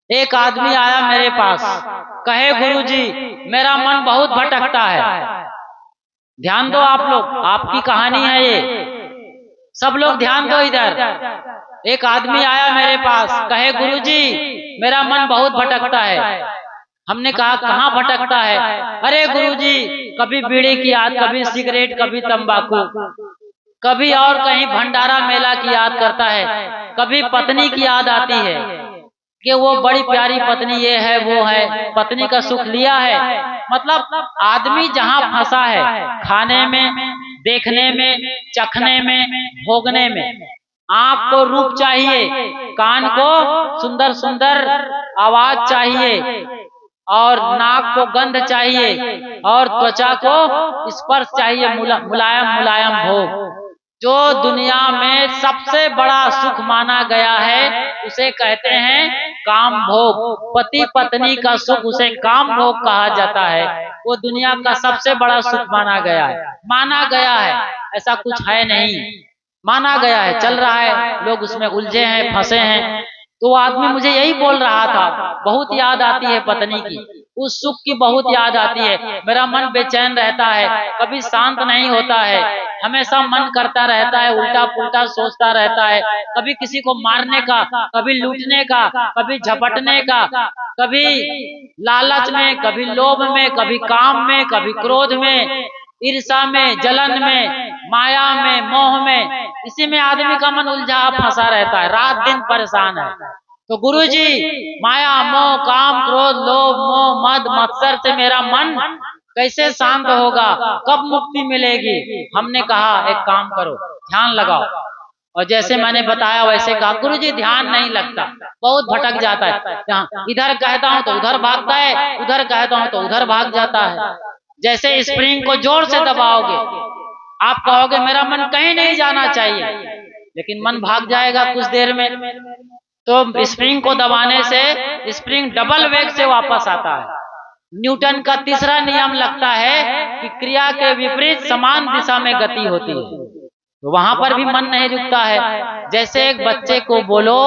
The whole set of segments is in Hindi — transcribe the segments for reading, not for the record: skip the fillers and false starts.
एक आदमी आया मेरे पास, कहे गुरुजी मेरा मन बहुत भटकता है। ध्यान दो आप लोग, आपकी कहानी है ये, सब लोग ध्यान दो इधर। एक आदमी आया मेरे पास, कहे गुरुजी मेरा मन बहुत भटकता है। हमने कहा कहाँ भटकता है? अरे गुरुजी कभी बीड़ी की याद, कभी सिगरेट, कभी तंबाकू, कभी और कहीं भंडारा मेला की याद करता है, कभी पत्नी की याद आती है कि वो बड़ी प्यारी पत्नी, ये है वो है, पत्नी का सुख लिया है। मतलब आदमी जहाँ फंसा है, खाने में, देखने में, चखने में, भोगने में। आँख को रूप चाहिए, कान को सुंदर सुंदर आवाज चाहिए, और नाक को गंध चाहिए, और त्वचा को स्पर्श चाहिए, मुलायम मुलायम भोग। जो दुनिया में सबसे बड़ा सुख माना गया है उसे कहते हैं काम भोग। पति पत्नी का सुख उसे काम भोग कहा जाता है। वो दुनिया का सबसे बड़ा सुख माना गया है। माना गया है, ऐसा कुछ है नहीं, माना गया है, चल रहा है, लोग उसमें उलझे हैं, फंसे हैं। तो आदमी मुझे यही बोल रहा था, बहुत याद आती है पत्नी की, उस सुख की बहुत याद आती है, मेरा मन बेचैन रहता है, कभी शांत नहीं होता है, हमेशा मन करता रहता है, उल्टा पुल्टा सोचता रहता है, कभी किसी को मारने का, कभी लूटने का, कभी झपटने का, कभी लालच में, कभी लोभ में, कभी काम में, कभी क्रोध में, ईर्षा में, जलन में, माया में, मोह में। इसी में आदमी का मन उलझा फंसा रहता है, रात दिन परेशान है। तो गुरुजी माया मोह काम क्रोध लोभ मोह मद मत्सर से मेरा मन कैसे शांत होगा, कब मुक्ति मिलेगी? हमने कहा एक काम करो, ध्यान लगाओ। और जैसे मैंने बताया वैसे कहा। गुरुजी ध्यान नहीं लगता, बहुत भटक जाता है, इधर कहता हूँ तो उधर भागता है, उधर कहता हूँ तो उधर भाग जाता है। जैसे स्प्रिंग को जोर से दबाओगे, आप कहोगे मेरा मन कहीं नहीं जाना चाहिए, लेकिन मन भाग जाएगा कुछ देर में। तो स्प्रिंग को दबाने से स्प्रिंग डबल वेग से वापस आता है। न्यूटन का तीसरा नियम लगता है कि क्रिया के विपरीत समान दिशा में गति होती है। तो वहां पर भी मन नहीं रुकता है। जैसे एक बच्चे को बोलो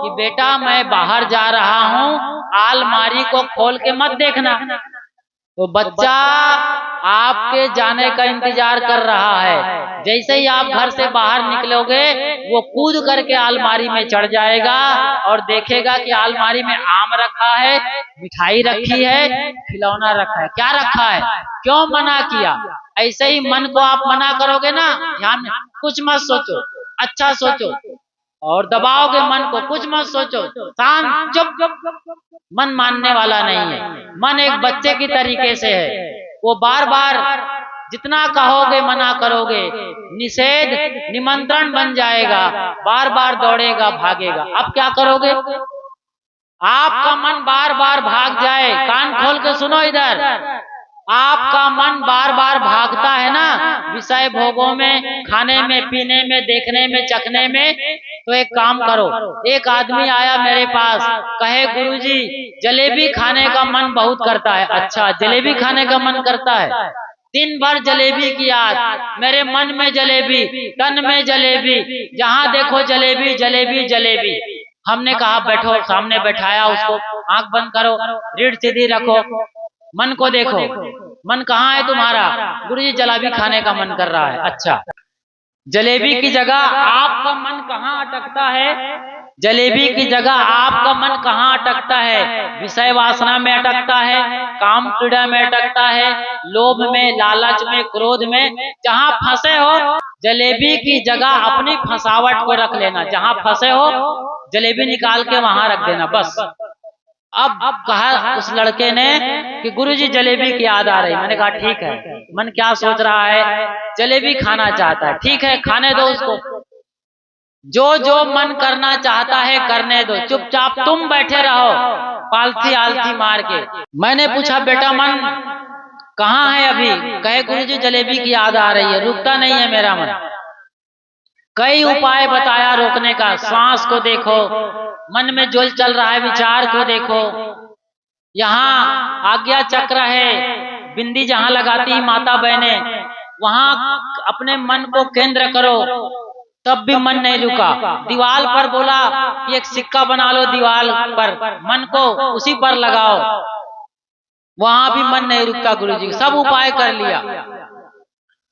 कि बेटा मैं बाहर जा रहा हूँ, अलमारी को खोल के मत देखना, तो बच्चा आपके जाने का इंतजार कर रहा है। जैसे ही आप घर से बाहर निकलोगे, वो कूद करके अलमारी में चढ़ जाएगा और देखेगा कि अलमारी में आम रखा है, मिठाई रखी है, खिलौना रखा है। क्या रखा है? क्यों मना किया? ऐसे ही मन को आप मना करोगे ना, ध्यान में कुछ मत सोचो, अच्छा सोचो, और दबाओगे मन को, कुछ मत सोचो, शांत चुप। मन मानने वाला नहीं है। मन एक बच्चे की तरीके से है, वो बार बार जितना कहोगे मना करोगे, निषेध निमंत्रण बन जाएगा, बार बार दौड़ेगा भागेगा। अब क्या करोगे? आपका मन बार बार भाग जाए, कान खोल के सुनो इधर, आपका मन बार बार भागता है ना विषय भोगों में, खाने में, पीने में, देखने में, चखने में। तो एक काम करो, एक आदमी आया मेरे पास, कहे गुरुजी जलेबी खाने का मन बहुत करता है। अच्छा, जलेबी खाने का मन करता है, दिन भर जलेबी की याद, मेरे मन में जलेबी, तन में जलेबी, जहाँ देखो जलेबी जलेबी जलेबी। हमने कहा बैठो, सामने बैठाया उसको, आंख बंद करो, रीढ़ सीधी रखो, मन को देखो, मन कहाँ है तुम्हारा? गुरुजी जलेबी खाने का मन कर रहा है। अच्छा, जलेबी की जगह आपका मन कहाँ अटकता है? जलेबी की जगह आपका मन कहाँ अटकता है? विषय वासना में अटकता है, काम क्रीड़ा में अटकता है, लोभ में, लालच में, क्रोध में। जहाँ फंसे हो, जलेबी की जगह अपनी फंसावट को रख लेना। जहाँ फंसे हो जलेबी निकाल के वहां रख देना, बस। अब कहा उस लड़के ने कि गुरुजी जलेबी की याद आ रही। मैंने कहा ठीक है, मन क्या सोच रहा है? जलेबी खाना चाहता है, ठीक है खाने दो उसको, जो जो मन करना चाहता है करने दो, चुपचाप तुम बैठे रहो पालथी आलथी मार के। मैंने पूछा बेटा मन कहाँ है अभी? कहे गुरुजी जलेबी की याद आ रही है, रुकता नहीं है मेरा मन। कई उपाय बताया रोकने का, श्वास को देखो, मन में जो चल रहा है विचार को देखो, यहाँ आज्ञा चक्र है, बिंदी जहाँ लगाती माता बहने, वहां अपने मन को केंद्र करो, तब भी मन नहीं रुका। दीवार पर बोला कि एक सिक्का बना लो दीवार पर, मन को उसी पर लगाओ। वहां भी मन नहीं रुकता गुरुजी, सब उपाय कर लिया।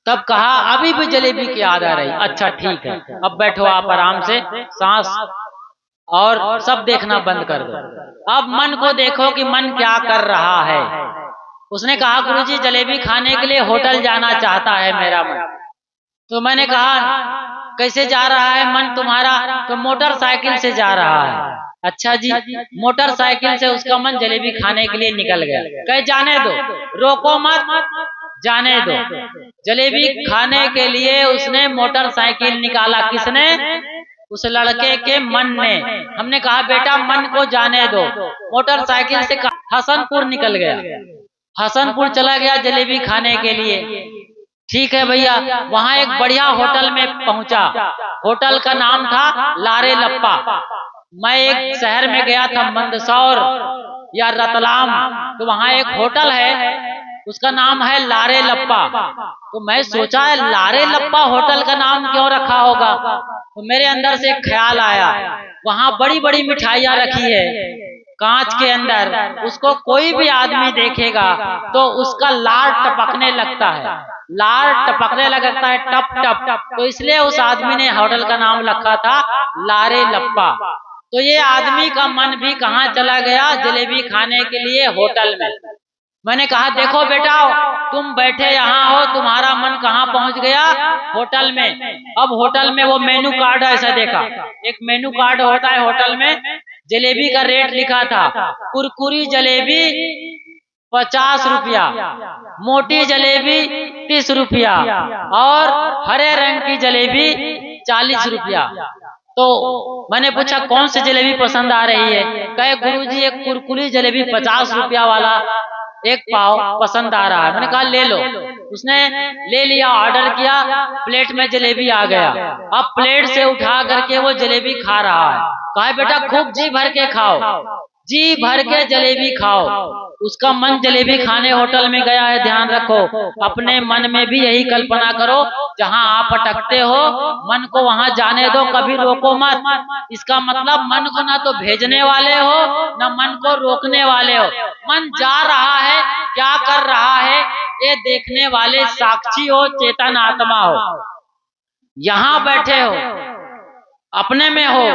तब कहा अभी भी जलेबी की याद आ रही। अच्छा ठीक है, अब बैठो आप आराम से, सांस और सब देखना बंद कर दो। अब मन को देखो कि मन क्या कर रहा है। उसने कहा गुरुजी जलेबी खाने के लिए होटल जाना चाहता है मेरा मन। तो मैंने कहा कैसे जा रहा है मन तुम्हारा? तो मोटरसाइकिल से जा रहा है। अच्छा जी, मोटरसाइकिल से उसका मन जलेबी खाने के लिए निकल गया। कहे जाने दो, रोको मत, जाने दो। जलेबी खाने के लिए उसने मोटरसाइकिल निकाला। किसने? उस लड़के के मन ने। हमने कहा बेटा मन को जाने दो। मोटरसाइकिल से हसनपुर निकल गया, हसनपुर चला गया जलेबी खाने के लिए। ठीक है भैया, वहां एक बढ़िया होटल में पहुंचा। होटल का नाम था लारे लप्पा। मैं एक शहर में गया था, मंदसौर या रतलाम, तो वहां एक होटल है, उसका नाम है लारे लप्पा। तो मैं सोचा है लारे लप्पा होटल का नाम क्यों रखा होगा? तो मेरे अंदर से एक ख्याल आया, वहां बड़ी बड़ी मिठाइयां रखी है कांच के अंदर, उसको कोई भी आदमी देखेगा तो उसका लार टपकने लगता है, लार टपकने लगता है, टप टप। तो इसलिए उस आदमी ने होटल का नाम रखा था लारे लप्पा। तो ये आदमी का मन भी कहाँ चला गया? जलेबी खाने के लिए होटल में। मैंने कहा देखो बेटा, तुम बैठे यहाँ हो, तुम्हारा मन कहाँ पहुंच गया? होटल में। अब होटल में वो मेनू कार्ड ऐसा देखा, एक मेनू कार्ड होता है होटल में, जलेबी का रेट लिखा था। कुरकुरी जलेबी 50 रुपया, मोटी जलेबी 30 रुपया और हरे रंग की जलेबी 40 रुपया। तो मैंने पूछा कौन सी जलेबी पसंद आ रही है? कहे गुरुजी एक कुरकुरी जलेबी 50 रुपया वाला एक पाव पसंद आ रहा है। मैंने कहा ले लो। उसने ले लिया, ऑर्डर किया, प्लेट में जलेबी आ गया। अब प्लेट से उठा करके वो जलेबी खा रहा है। कहा बेटा खूब जी भर के खाओ, जी भर के जलेबी खाओ। उसका मन जलेबी खाने होटल में गया है। ध्यान रखो, अपने मन में भी यही कल्पना करो, जहां आप अटकते हो मन को वहां जाने दो, कभी रोको मत। इसका मतलब मन को ना तो भेजने वाले हो ना मन को रोकने वाले हो। मन जा रहा है, क्या कर रहा है, ये देखने वाले साक्षी हो, चेतन आत्मा हो। यहाँ बैठे हो, अपने में हो,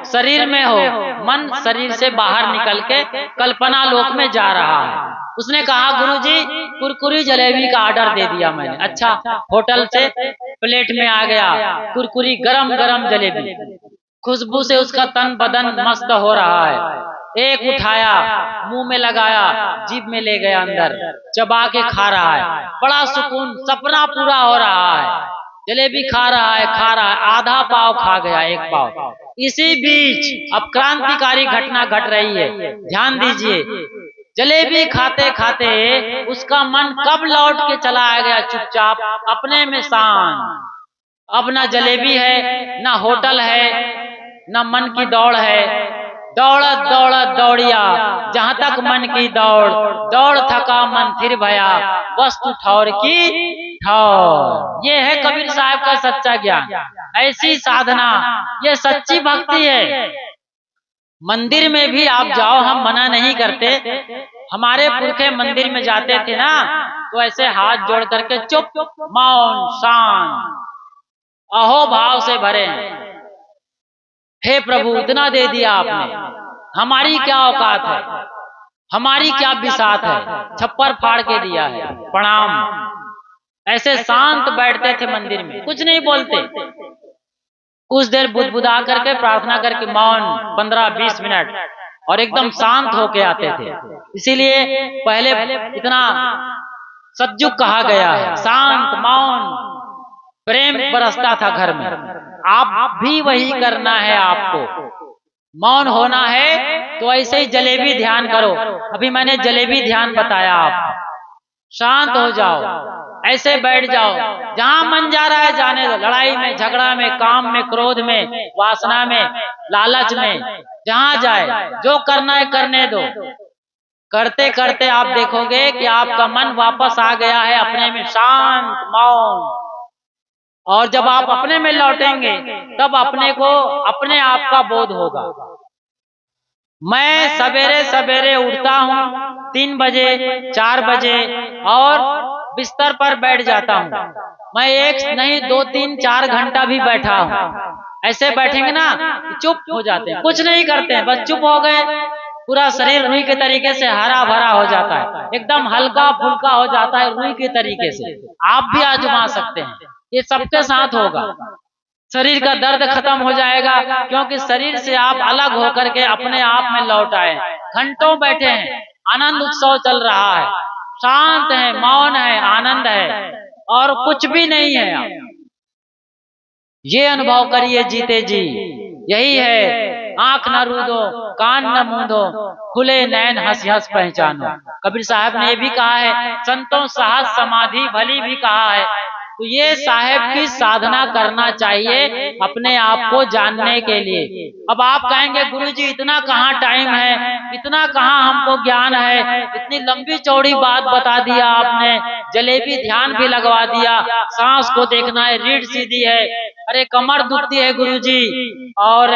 शरीर में हो, मन शरीर से बाहर निकल के कल्पना लोक में जा रहा है। उसने कहा गुरुजी कुरकुरी जलेबी का ऑर्डर दे दिया मैंने। अच्छा, होटल से प्लेट में आ गया कुरकुरी गरम गरम जलेबी, खुशबू से उसका तन बदन मस्त हो रहा है। एक उठाया, मुंह में लगाया, जीभ में ले गया, अंदर चबा के खा रहा है। बड़ा सुकून, सपना पूरा हो रहा है। जलेबी खा रहा है, खा रहा है, आधा पाव खा गया, एक पाव। इसी बीच अब क्रांतिकारी घटना घट रही है, ध्यान दीजिए। जलेबी खाते खाते उसका मन कब लौट के चला गया चुपचाप अपने में शांत। अब ना जलेबी है, ना होटल है, ना मन की दौड़ है। दौड़त दौड़त दौड़िया जहां तक मन की दौड़, दौड़ थका मन फिर भया, वस्तु ठौर की ठौर। ये है कबीर साहब का सच्चा ज्ञान, ऐसी साधना, ये सच्ची भक्ति है। मंदिर में भी आप जाओ, हम मना नहीं करते। हमारे पुरखे मंदिर में जाते थे ना, तो ऐसे हाथ जोड़ करके चुप, मौन, शांत, अहो भाव से भरे हैं। हे प्रभु इतना दे दिया आपने, हमारी क्या औकात है, हमारी क्या बिसात है, छप्पर फाड़ के दिया है, प्रणाम। ऐसे शांत बैठते थे मंदिर में, कुछ नहीं बोलते। कुछ देर बुदबुदा करके प्रार्थना करके मौन 15-20 मिनट, और एकदम शांत होके आते थे। इसीलिए पहले इतना सज्जुग कहा गया है, शांत मौन प्रेम बरसता था घर में। आप भी वही करना है आपको, मौन होना है तो ऐसे ही जलेबी ध्यान करो। अभी मैंने जलेबी ध्यान बताया आपको। शांत हो जाओ, ऐसे बैठ जाओ, जहां मन जा रहा है जाने दो। लड़ाई में, झगड़ा में, काम में, क्रोध में, वासना में, लालच में, जहां जाए, जो करना है करने दो। करते करते आप देखोगे कि आपका मन वापस आ गया है अपने में, शांत मौन। और जब आप अपने में लौटेंगे तब अपने को अपने आप का बोध होगा। मैं सवेरे सवेरे उठता हूँ 3 बजे 4 बजे और बिस्तर पर बैठ जाता हूँ। मैं एक नहीं 2 3 4 घंटा भी बैठा हूँ। ऐसे बैठेंगे ना चुप हो जाते हैं, कुछ नहीं करते हैं, बस चुप हो गए, पूरा शरीर रुई के तरीके से हरा भरा हो जाता है, एकदम हल्का फुल्का हो जाता है रुई के तरीके से। आप भी आजमा सकते हैं, ये सबके साथ होगा। शरीर का दर्द खत्म हो जाएगा, क्योंकि शरीर से आप अलग होकर के अपने आप में लौट आए। घंटों बैठे हैं, आनंद उत्सव चल रहा है, शांत है, मौन है, आनंद है और कुछ भी नहीं है। ये अनुभव करिए जीते जी। यही है आंख न रूंदो, कान न मूंदो, खुले नैन हंस हंस पहचानो। कबीर साहब ने भी कहा है, संतों साहस समाधि भली भी कहा है। तो ये साहेब की साधना करना चाहिए अपने आप को जानने के लिए। अब आप कहेंगे गुरुजी इतना कहाँ टाइम है, इतना कहाँ हमको ज्ञान है, इतनी लंबी चौड़ी बात बता दिया आपने, जलेबी ध्यान भी लगवा दिया, सांस को देखना है, रीढ़ सीधी है, अरे कमर दुखती है गुरुजी और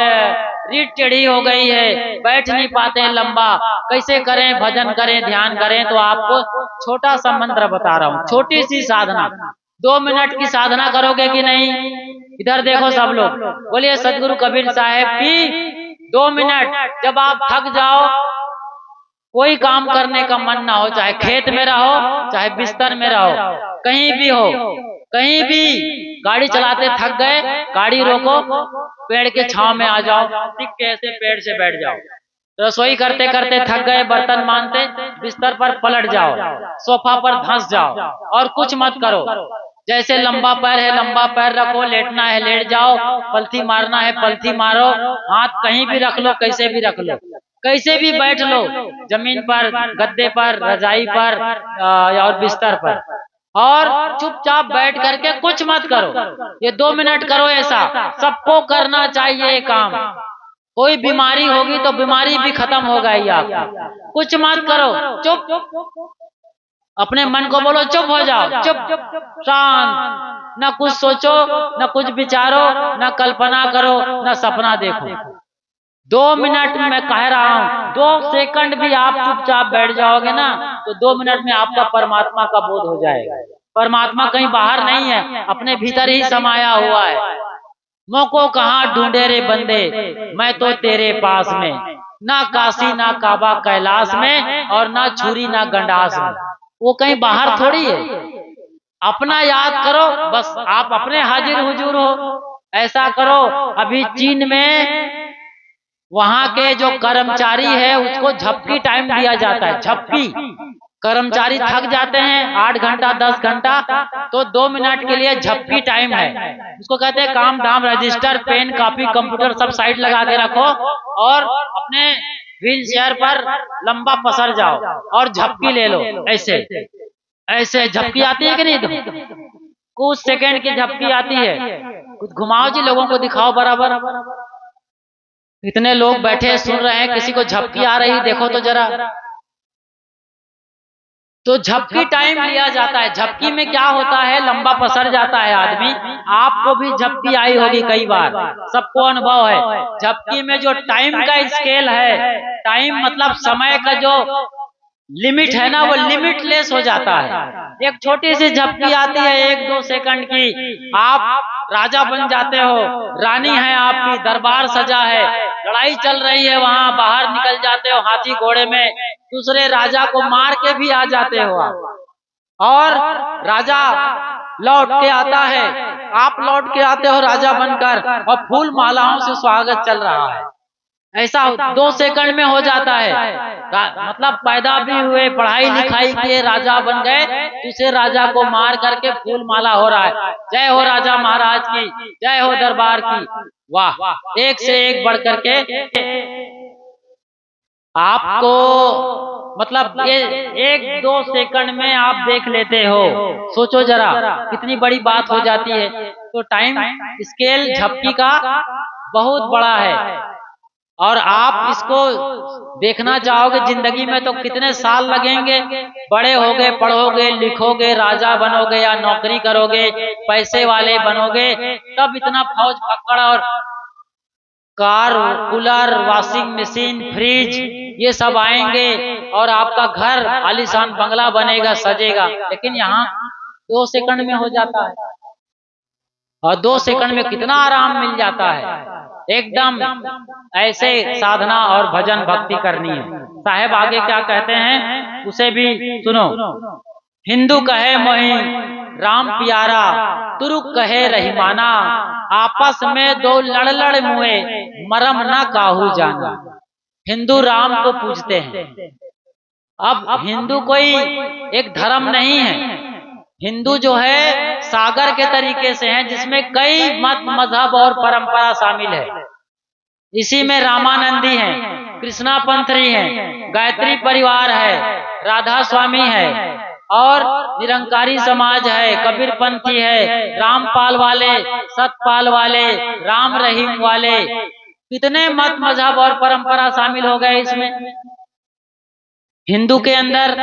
रीढ़ टेढ़ी हो गई है, बैठ नहीं पाते हैं लंबा, कैसे करें, भजन करें, ध्यान करें। तो आपको छोटा सा मंत्र बता रहा हूँ, छोटी सी साधना, 2 मिनट की साधना करोगे कि नहीं? इधर देखो सब लोग, बोलिए सदगुरु कबीर साहब की 2 मिनट। जब आप थक जाओ, कोई काम करने का मन ना हो, चाहे खेत में रहो, चाहे बिस्तर में रहो, कहीं भी हो, कहीं भी गाड़ी चलाते थक गए, गाड़ी रोको, पेड़ के छांव में आ जाओ, ठीक कैसे पेड़ से बैठ जाओ। रसोई करते करते थक गए, बर्तन मांजते, बिस्तर पर पलट जाओ, सोफा पर धंस जाओ और कुछ मत करो। जैसे लंबा पैर है लंबा पैर रखो, लेटना है लेट जाओ, पलथी मारना है पलथी मारो, हाथ कहीं भी रख लो, कैसे भी रख लो, कैसे भी बैठ लो, जमीन पर, गद्दे पर, रजाई पर और बिस्तर पर, और चुपचाप बैठ करके कुछ मत करो। ये 2 मिनट करो, ऐसा सबको करना चाहिए ये काम। कोई बीमारी होगी तो बीमारी भी खत्म हो गई आपकी। कुछ मत करो, चुप, अपने मन को बोलो चुप हो जाओ, चुप, शांत, न कुछ सोचो, न कुछ विचारो, न कल्पना करो, न सपना देखो। 2 मिनट में कह रहा हूँ, 2 सेकंड भी आप चुपचाप बैठ जाओगे ना, तो 2 मिनट में आपका परमात्मा का बोध हो जाएगा। परमात्मा कहीं बाहर नहीं है, अपने भीतर ही समाया हुआ है। मोको कहाँ ढूंढे रे बंदे, मैं तो तेरे पास में, ना काशी ना काबा कैलाश में, और ना छुरी ना गंडास में। वो कहीं बाहर थोड़ी है। अपना याद करो, बस आप अपने हाजिर हुजूर हो। ऐसा करो, अभी चीन में वहां के जो कर्मचारी है उसको झपकी टाइम दिया जाता है, झपकी। कर्मचारी थक जाते हैं 8 घंटा 10 घंटा, तो 2 मिनट के लिए झपकी टाइम है। उसको कहते हैं काम धाम, रजिस्टर, पेन, कॉपी, कंप्यूटर सब साइड लगा के रखो और अपने व्हील चेयर पर लंबा पसर जाओ और झपकी ले लो। ऐसे ऐसे झपकी आती है कि नहीं? कुछ सेकंड की झपकी आती है, कुछ घुमाओ जी, लोगों को दिखाओ बराबर। इतने लोग बैठे सुन रहे हैं, किसी को झपकी आ रही देखो तो जरा। तो झपकी टाइम लिया जाता है। झपकी में क्या होता है, लंबा पसर जाता है आदमी। आपको भी झपकी आई होगी कई बार, सबको अनुभव है। झपकी में जो टाइम का स्केल है, टाइम मतलब समय का जो लिमिट है ना, वो लिमिटलेस हो जाता है। एक छोटी सी झपकी आती है 1-2 सेकंड की, आप राजा बन जाते हो, रानी है आपकी, दरबार सजा है, लड़ाई चल रही है वहां, बाहर निकल जाते हो हाथी घोड़े में, दूसरे राजा को मार के भी आ जाते हो आप, और राजा लौट के आता है, आप लौट के आते हो राजा बनकर, और फूल मालाओं से स्वागत चल रहा है। ऐसा 2 सेकंड में हो जाता है। मतलब पैदा भी हुए, पढ़ाई लिखाई किए, राजा बन गए, दूसरे राजा को मार करके फूल माला हो रहा है। जय हो राजा महाराज की, जय हो दरबार की। वाह, एक से एक बढ़ करके आपको, मतलब ये 1-2 सेकंड में आप देख लेते हो। सोचो जरा कितनी बड़ी बात हो जाती है। तो टाइम स्केल झपकी का बहुत बड़ा है। और आप इसको देखना चाहोगे जिंदगी में तो कितने साल लगेंगे। बड़े होगे, पढ़ोगे, लिखोगे, राजा बनोगे या नौकरी करोगे, पैसे वाले बनोगे, तब इतना फौज पकड़ और car, cooler, washing machine, fridge ये सब आएंगे और आपका घर आलीशान बंगला बनेगा, सजेगा। लेकिन यहाँ 2 सेकंड में हो जाता है और 2 सेकंड में कितना आराम मिल जाता है। एकदम ऐसे साधना और भजन भक्ति करनी है। साहेब आगे क्या कहते हैं उसे भी सुनो। हिंदू कहे मोहि राम प्यारा, तुरुक कहे रहीमाना, आपस में दो लड़ लड़ मुए, मरम न काहू जाना। हिंदू राम को पूजते हैं। अब हिंदू कोई एक धर्म नहीं है। हिंदू जो है सागर के तरीके से है, जिसमें कई मत, मजहब और परंपरा शामिल है। इसी में रामानंदी हैं, कृष्णा पंथरी हैं, गायत्री परिवार है, राधा स्वामी है और निरंकारी समाज है, कबीर पंथी है, रामपाल वाले, सतपाल वाले, राम रहीम वाले, कितने मत, मजहब और परंपरा शामिल हो गए इसमें। हिंदू के अंदर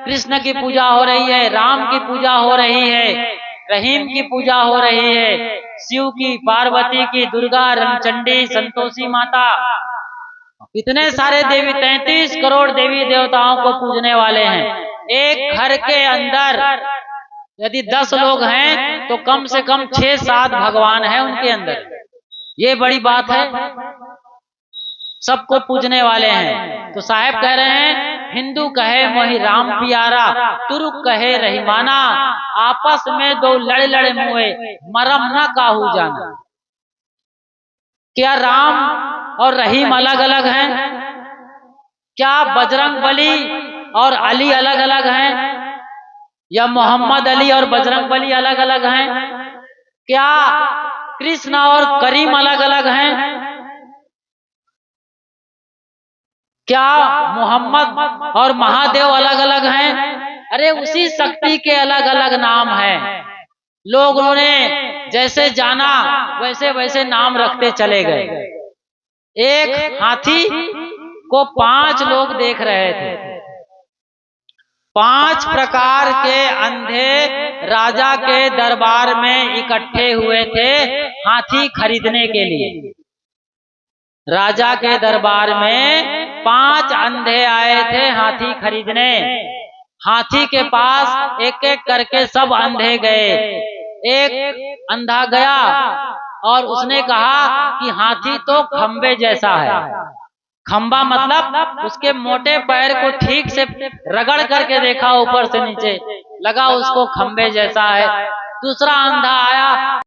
कृष्ण की पूजा हो रही है, राम की पूजा हो रही है, रहीम की पूजा हो रही है, शिव की, पार्वती की, दुर्गा, रमचंडी, संतोषी माता, इतने सारे देवी, 33 करोड़ देवी देवताओं को पूजने वाले हैं। एक घर के अंदर यदि 10 लोग हैं तो कम से कम 6-7 भगवान हैं उनके अंदर। ये बड़ी बात है, सबको पूजने वाले हैं। तो साहेब कह रहे हैं हिंदू कहे मोहि राम प्यारा, तुरुक कहे रहीमाना, आपस में दो लड़ लड़ मुए, मरम न काहू जाना। क्या राम और रहीम अलग अलग हैं? क्या बजरंग बली और अली अलग अलग हैं? या मोहम्मद अली और बजरंग बली अलग अलग हैं? क्या कृष्ण और करीम अलग अलग हैं? क्या मोहम्मद और महादेव अलग अलग हैं? अरे उसी शक्ति के अलग अलग नाम हैं। लोगों ने जैसे जाना वैसे वैसे नाम रखते चले गए। एक हाथी को 5 लोग देख रहे थे। 5 प्रकार के अंधे राजा के दरबार में इकट्ठे हुए थे हाथी खरीदने के लिए। राजा के दरबार में 5 अंधे आए थे हाथी खरीदने। हाथी के पास एक एक करके सब अंधे गए। एक अंधा गया और उसने कहा कि हाथी तो खंबे जैसा है। खंबा मतलब उसके मोटे पैर को ठीक से रगड़ करके देखा ऊपर से नीचे, लगा उसको खंबे जैसा है। दूसरा अंधा आया,